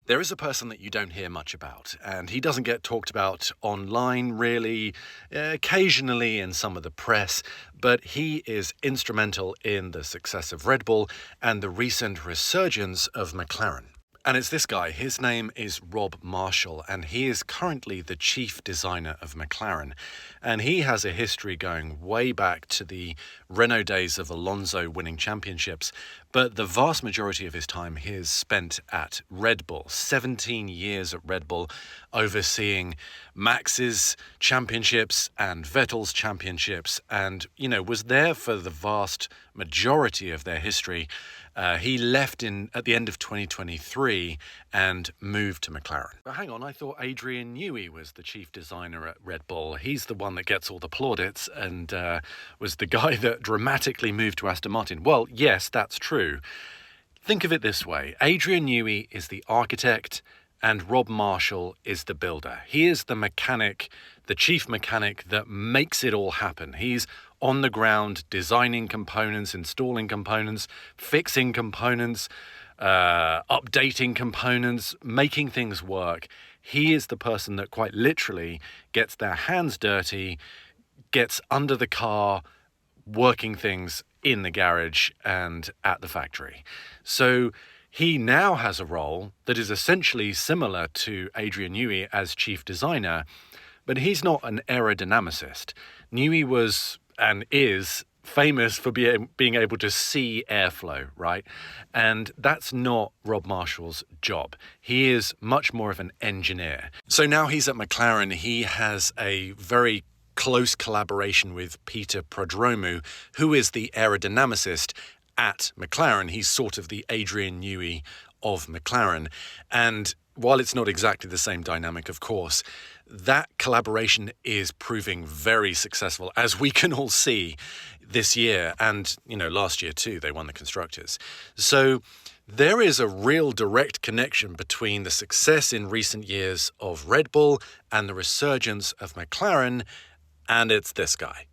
There is a person that you don't hear much about, and he doesn't get talked about online really, occasionally in some of the press, but he is instrumental in the success of Red Bull and the recent resurgence of McLaren. And it's this guy. His name is Rob Marshall, and he is currently the chief designer of McLaren. And he has a history going way back to the Renault days of Alonso winning championships. But the vast majority of his time he has spent at Red Bull, 17 years at Red Bull, overseeing Max's championships and Vettel's championships, and, was there for the vast majority of their history. He left at the end of 2023 and moved to McLaren. But hang on, I thought Adrian Newey was the chief designer at Red Bull. He's the one that gets all the plaudits and was the guy that dramatically moved to Aston Martin. Well, yes, that's true. Think of it this way. Adrian Newey is the architect and Rob Marshall is the builder. He is the mechanic, the chief mechanic that makes it all happen. He's on the ground designing components, installing components, fixing components, updating components, making things work. He is the person that quite literally gets their hands dirty, gets under the car, working things in the garage and at the factory. So he now has a role that is essentially similar to Adrian Newey as chief designer, but he's not an aerodynamicist. Newey was and is famous for being able to see airflow, right? And that's not Rob Marshall's job. He is much more of an engineer. So now he's at McLaren. He has a very close collaboration with Peter Prodromou, who is the aerodynamicist at McLaren. He's sort of the Adrian Newey of McLaren. And while it's not exactly the same dynamic, of course, that collaboration is proving very successful, as we can all see this year. And, last year too, they won the Constructors. So there is a real direct connection between the success in recent years of Red Bull and the resurgence of McLaren, and it's this guy.